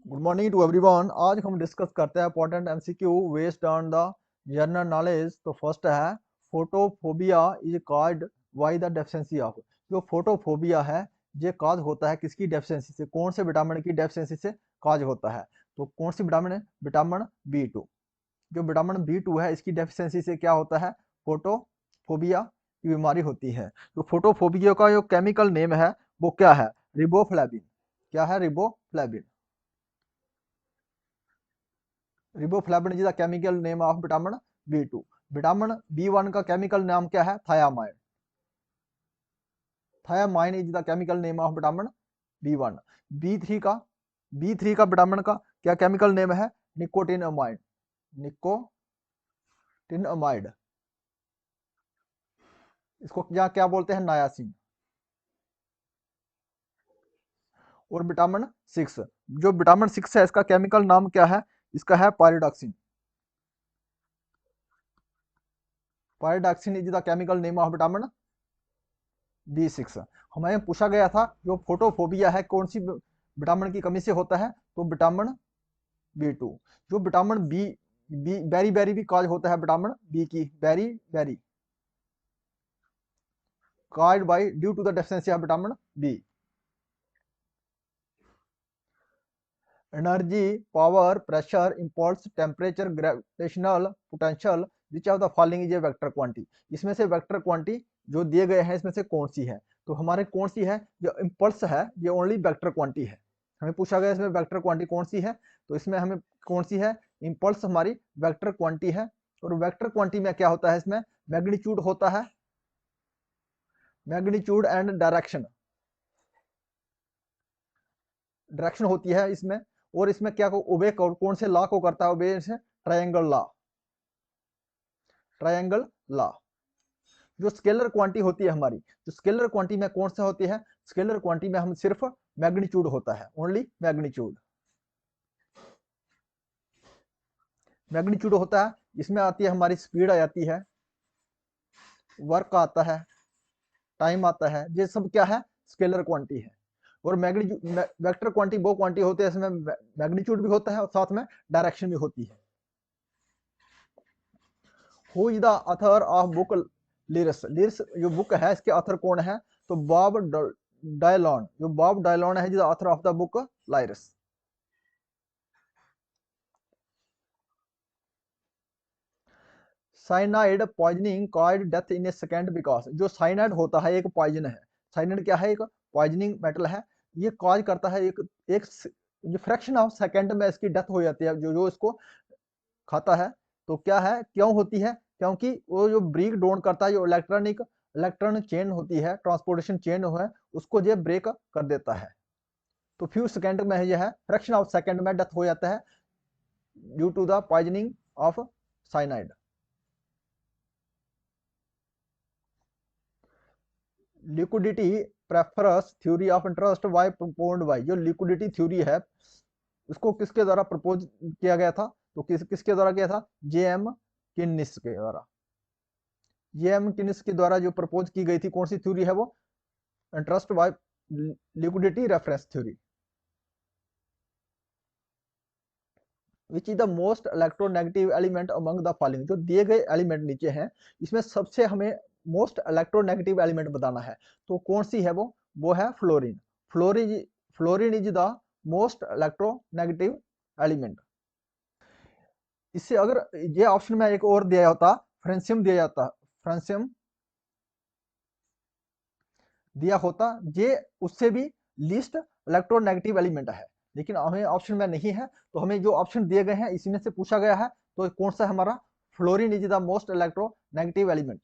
Good morning to everyone. आज हम discuss करते हैं important MCQ based on the general knowledge. तो फर्स्ट है, photophobia is caused by the deficiency of. जो फोटोफोबिया है ये कॉज होता है किसकी डेफिशिएंसी से, कौन से विटामिन की डेफिशिएंसी से कॉज होता है। तो कौन सी विटामिन है? Vitamin B two. जो विटामिन बी टू है इसकी डेफिशिएंसी से क्या होता है? फोटोफोबिया की बीमारी होती है। तो फोटोफोबिया का जो केमिकल नेम है वो क्या है? रिबोफ्लेविन। क्या है? Riboflavin. Riboflavin is the chemical name of vitamin B two. Vitamin B one का केमिकल नाम क्या है? Thiamine. Thiamine is the chemical name of vitamin B one. B three का विटामिन का क्या केमिकल नेम है? निकोटिनमाइड। निकोटिनमाइड। इसको क्या क्या बोलते हैं? नायासिन। और विटामिन सिक्स, जो विटामिन सिक्स है इसका केमिकल नाम क्या है? इसका है pyridoxine. Pyridoxine is the chemical name of vitamin B six. हमें पूछा गया था जो फोटोफोबिया है कौन सी विटामिन की कमी से होता है? तो विटामिन बी टू। जो विटामिन बी बेरी बेरी भी काज होता है विटामिन बी की beriberi, cause by due to the deficiency of vitamin B. Energy, power, pressure, impulse, temperature, gravitational potential, which of the following is a vector quantity. इसमें से vector quantity जो दिए गए हैं इसमें से कौन सी है? तो हमारे कौन सी है? जो इम्पल्स है ये ओनली वेक्टर क्वांटिटी है। हमें पूछा गया इसमें वेक्टर क्वांटिटी कौन सी है, तो इसमें हमें कौन सी है? इम्पल्स हमारी वेक्टर क्वांटिटी है। और वेक्टर क्वांटिटी में क्या होता है? इसमें मैग्नीट्यूड होता है, मैग्नीट्यूड एंड डायरेक्शन, डायरेक्शन होती है इसमें। और इसमें क्या को ओबे कौन से लॉ को करता है? ओबे से ट्रायंगल लॉ, ट्रायंगल लॉ। जो स्केलर क्वांटिटी होती है हमारी, जो स्केलर क्वांटिटी में कौन सा होती है? स्केलर क्वांटिटी में हम सिर्फ मैग्नीट्यूड होता है, ओनली मैग्नीट्यूड। मैग्नीट्यूड होता है, इसमें आती है हमारी स्पीड आ जाती है, वर्क आता है, टाइम आता है, ये सब क्या है? स्केलर क्वांटिटी है। और मैग्नीट्यूड वेक्टर क्वांटिटी वो क्वांटिटी होती है इसमें मैग्नीट्यूड भी होता है और साथ में डायरेक्शन भी होती है। Who is the author of book lyrics? Lyrics जो बुक है इसके ऑथर कौन है? तो बॉब डायलॉन। जो बॉब डायलॉन है, author of the book lyrics. Cyanide poisoning cause death in a second because. जो साइनाइड होता है एक पॉइजन है। साइनाइड क्या है? एक पॉइजनिंग मेटल है। ये कॉज करता है एक जो फ्रैक्शन ऑफ सेकेंड में इसकी डेथ हो जाती है जो जो इसको खाता है। तो क्या है, क्यों होती है? क्योंकि वो जो ब्रेक डाउन करता है, जो इलेक्ट्रॉन चेन होती है, ट्रांसपोर्टेशन चेन है, उसको ये ब्रेक कर देता है। तो फ्यू सेकेंड में यह है, फ्रैक्शन ऑफ सेकेंड में डेथ हो जाता है due to the poisoning of cyanide. Liquidity preference theory of interest why propounded by. जो लिक्विडिटी थ्योरी है उसको किसके द्वारा प्रपोज किया गया था? तो किसके द्वारा किया था? जे एम किनिस के द्वारा। जे एम किनिस के द्वारा जो प्रपोज की गई थी, कौन सी थ्योरी है वो? Interest by liquidity reference theory. Which is the most electronegative element among the following. जो दिए गए एलिमेंट नीचे हैं इसमें सबसे हमें मोस्ट इलेक्ट्रोनेगेटिव एलिमेंट बताना है। तो कौन सी है वो है fluorine. Fluorine fluorine is the most electronegative element. इससे अगर ये ऑप्शन में एक और दिया होता, फ्रेंसियम दिया जाता, फ्रेंसियम दिया होता, ये उससे भी लीस्ट इलेक्ट्रोनेगेटिव एलिमेंट है। लेकिन हमें ऑप्शन में नहीं है, तो हमें जो ऑप्शन दिए गए हैं इसी में से पूछा गया है। तो कौन सा हमारा? Fluorine is the most electronegative element.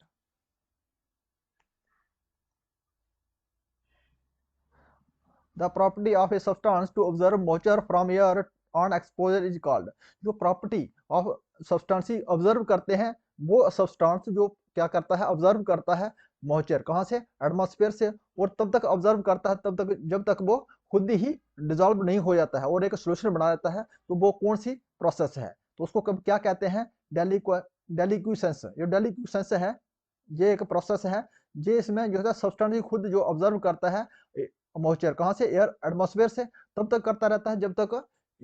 The property of a substance to absorb moisture from air on exposure is called. जो प्रॉपर्टी ऑफ सब्सटेंस ऑब्जर्व करते हैं, वो सब्सटेंस जो क्या करता है? ऑब्जर्व करता है मॉइस्चर, कहाँ से? एटमॉस्फेयर से। और तब तक ऑब्जर्व करता है तब तक जब तक वो खुद ही डिजॉल्व नहीं हो जाता है और एक सोल्यूशन बना देता है। तो वो कौन सी प्रोसेस है? तो उसको कब क्या कहते हैं? डेलिक्विसेंस। जो डेलिक्विसेंस है ये एक प्रोसेस है, ये इसमें जो है सब्सटेंस खुद जो ऑब्जर्व करता है मॉइस्चर, कहाँ से? एयर एटमॉस्फेयर से। तब तक करता रहता है जब तक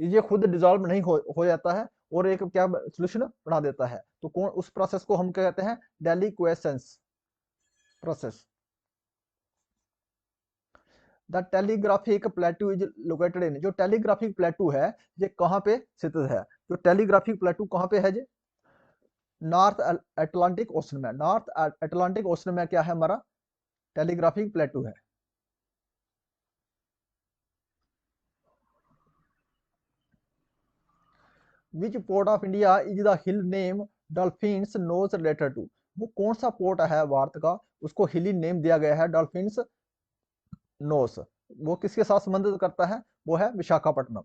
ये खुद डिजॉल्व नहीं हो जाता है और एक क्या सोल्यूशन बना देता है। तो कौन उस प्रोसेस को हम क्या कहते हैं, deliquescence process. The telegraphic plateau is located in, जो टेलीग्राफिक प्लेटू है ये कहाँ पे स्थित है, जो टेलीग्राफिक प्लेटू कहाँ पे है जी, नॉर्थ अटलांटिक ओशन में। नॉर्थ अटलांटिक ओशन में क्या है हमारा, टेलीग्राफिक प्लेटू है। Which port of India is the hill name Dolphin's Nose related to, वो कौन सा पोर्ट है भारत का, उसको हिली नेम दिया गया है डॉल्फिन्स नोस, वो किसके साथ संबंधित करता है, वो है विशाखापट्टनम।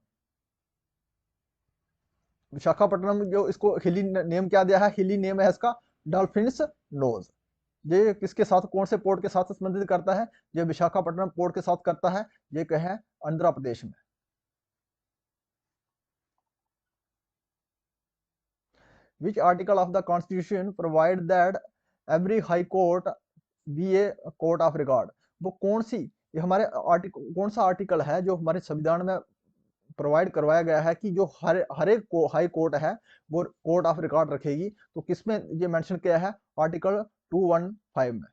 विशाखापट्टनम जो इसको हिली नेम क्या दिया है, हिली नेम है इसका डॉल्फिन्स नोज। ये किसके साथ, कौन से पोर्ट के साथ संबंधित करता है, ये विशाखापट्टनम पोर्ट के साथ करता है, ये कहे आंध्र प्रदेश में। Which article of the constitution provide that every high court be a court of regard, वो कौन सी, ये हमारे आर्टिकल, कौन सा आर्टिकल है जो हमारे संविधान में प्रोवाइड करवाया गया है कि जो हर एक को हाई कोर्ट है वो कोर्ट ऑफ रिकॉर्ड रखेगी। तो किसमें ये मेंशन किया है, आर्टिकल 215 में।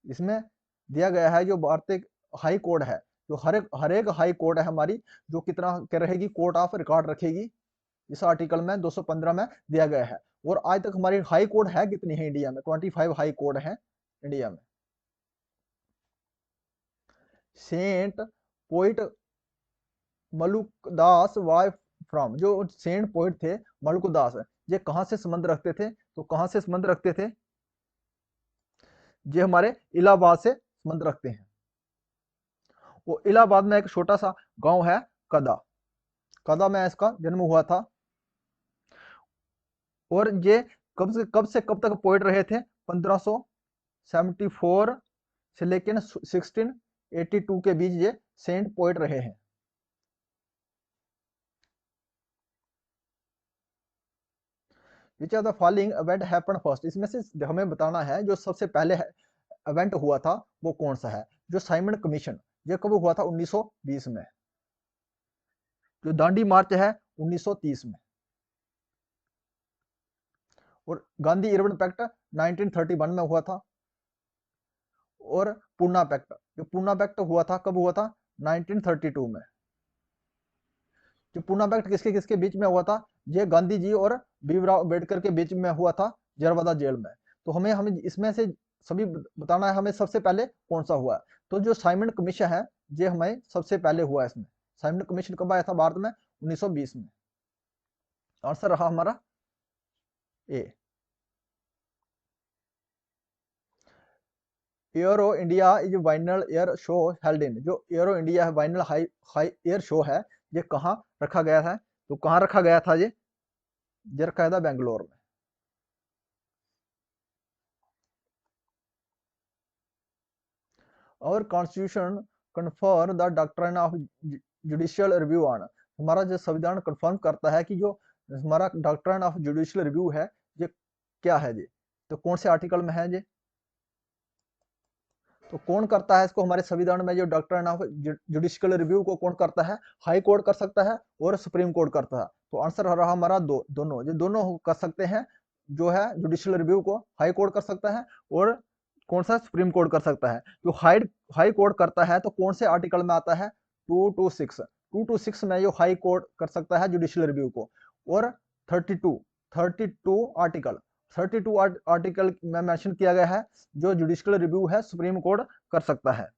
इसमें दिया गया है जो भारतीय हाई कोर्ट है, जो हर एक हाई कोर्ट है हमारी, जो कितना क्या रहेगी, कोर्ट ऑफ रिकॉर्ड रखेगी। इस आर्टिकल में 215 में दिया गया है। और आज तक हमारी हाई कोर्ट है कितनी है इंडिया में, 25 हाई कोर्ट है इंडिया में। Saint poet Malukdas wife from, जो सेंट पोइट थे मलुकदास, ये कहां से संबंध रखते थे, तो कहां से संबंध रखते थे, ये हमारे इलाहाबाद से संबंध रखते हैं। वो इलाहाबाद में एक छोटा सा गांव है कदा, कदा में इसका जन्म हुआ था। और ये कब से कब तक पोइट रहे थे, 1574 से लेकर 1682 के बीच ये सेंट पोइट रहे हैं। Which are the following event happen first, इसमें से हमें बताना है जो सबसे पहले इवेंट हुआ था वो कौन सा है। जो साइमन कमीशन, ये कब हुआ था, 1920 में। जो दांडी मार्च है 1930 में। और गांधी इरविन पैक्ट 1931 में हुआ था। और पूना पैक्ट, जो पूना पैक्ट हुआ था कब हुआ था, 1932 में। जो पूना पैक्ट किसके किसके बीच में हुआ था, ये गांधी जी और भीमराव अम्बेडकर के बीच में हुआ था, जरवादा जेल में। तो हमें हमें इसमें से सभी बताना है, हमें सबसे पहले कौन सा हुआ है। तो जो साइमन कमीशन है ये हमें सबसे पहले हुआ है। इसमें साइमन कमीशन कब आया था भारत में, 1920 में। आंसर रहा हमारा A. Aero India is biennial air show held in, जो एयरो इंडिया है biennial high high air show है, ये कहाँ रखा गया था, तो कहाँ रखा गया था, ये रखा था बेंगलोर में। और constitution confirm the doctrine of judicial review on, हमारा जो संविधान कन्फर्म करता है कि जो हमारा डॉक्ट्रिन ऑफ जुडिशियल रिव्यू है ये क्या है जी, तो कौन से आर्टिकल में है जी, तो कौन करता है इसको, हमारे संविधान में जो डॉक्ट्रिन ऑफ जुडिशियल रिव्यू को कौन करता है, हाई कोर्ट कर सकता है और सुप्रीम कोर्ट करता है। तो आंसर रहा हमारा दोनों, जो दोनों कर सकते हैं। जो है जुडिशियल रिव्यू को हाई कोर्ट कर सकता है और कौन सा, सुप्रीम कोर्ट कर सकता है। जो हाई कोर्ट करता है तो कौन से आर्टिकल में आता है, 226 में जो हाई कोर्ट कर सकता है जुडिशियल रिव्यू को। और 32 आर्टिकल 32 आर्टिकल में मेंशन किया गया है जो जुडिशियल रिव्यू है सुप्रीम कोर्ट कर सकता है।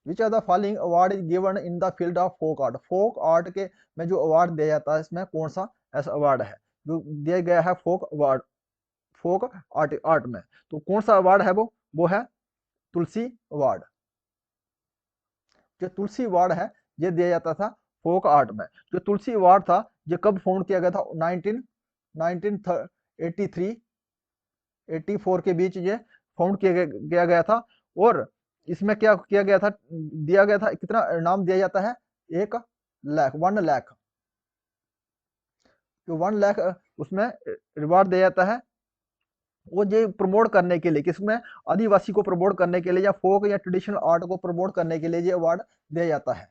Which are the following award is given in the field of folk art, folk art के में जो अवार्ड दिया जाता है इसमें कौन सा ऐसा अवार्ड है जो दिया गया है, फोक अवार्ड, फोक आर्ट में। तो कौन सा अवार्ड है, वो है तुलसी अवार्ड। जो तुलसी अवार्ड है ये दिया जाता था फोक आर्ट में। जो तुलसी अवार्ड था ये कब फाउंड किया गया था, 1983 84 के बीच ये फाउंड किया गया था। और इसमें क्या किया गया था, दिया गया था, कितना इनाम दिया जाता है, 1 लाख, 1 लाख, जो 1 लाख उसमें रिवार्ड दिया जाता है वो जो प्रमोट करने के लिए किसमें, आदिवासी को प्रमोट करने के लिए या फोक या ट्रेडिशनल आर्ट को प्रमोट करने के लिए ये अवार्ड दिया जाता है।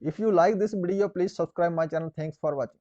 If you like this video please subscribe my channel. Thanks for watching.